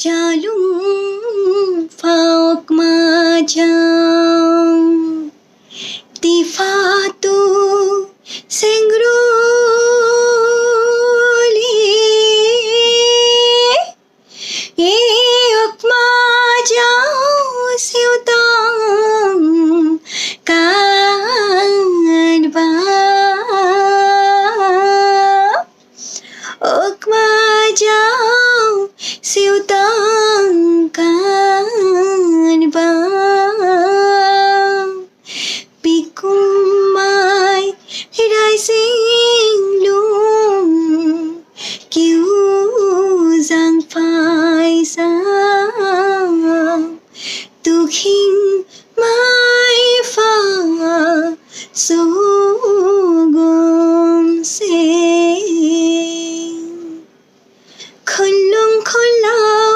Jalung fauk majang tifatu sengruli iuk majang siutang kan ba uk majang siutang kan ba Pikumai hidai sing lung kiu giang phai sang tu khinh mai pha su gom se khôn lung khôn lao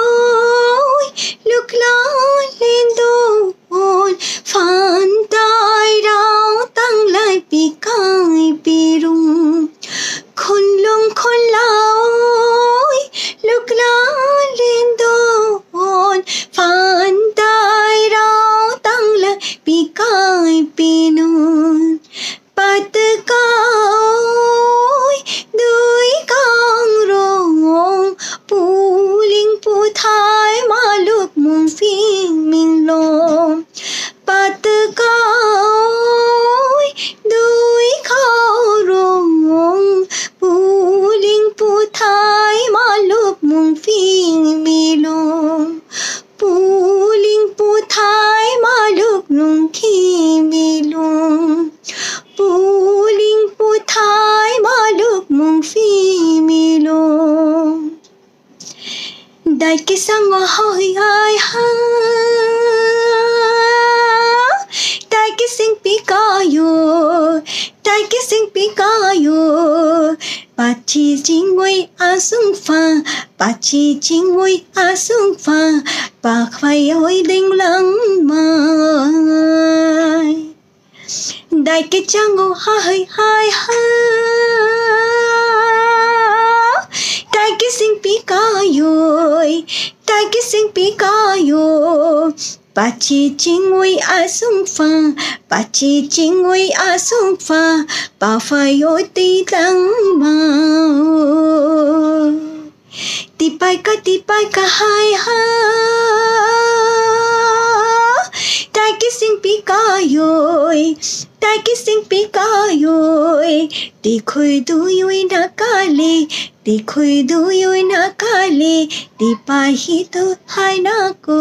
lúc lá lên đồn phản tai đau tăng lại bị cay bị rung khôn lung khôn lao lúc lá lên đồn phản tai đau tăng lại bị cay bị nôn ba tư cao đuôi con rong pu linh pu thái mà lúc mùng phiên mình lom ba tư cao đuôi con rong pu linh pu thái mà lúc mùng phiên mình lom pu linh pu thái mà lúc nung khi mình lom pu linh pu thái mà lúc mùng phiên mình lom đại cái sang ngõ hỏi ai ha đại cái sinh bị ca yo đại cái sinh bị ca yo bà chỉ chính ngồi à sung pha bà chỉ chính ngồi à sung pha bà phải ôi đinh lắng mai đại cái trang ngõ hỏi ai ha đại cái sinh bị ca yo đại cái sinh bị ca yo bà chỉ chính ngồi à sung pha bà chỉ chính ngồi à sung pha bà phải ôi tí lắng mau tí bài ca hai ha đại cái sinh bị ca yo đại cái sinh bị ca yo đi khơi đuôi ôi na kali đi khơi đuôi ôi na kali đi bài hít hai na cô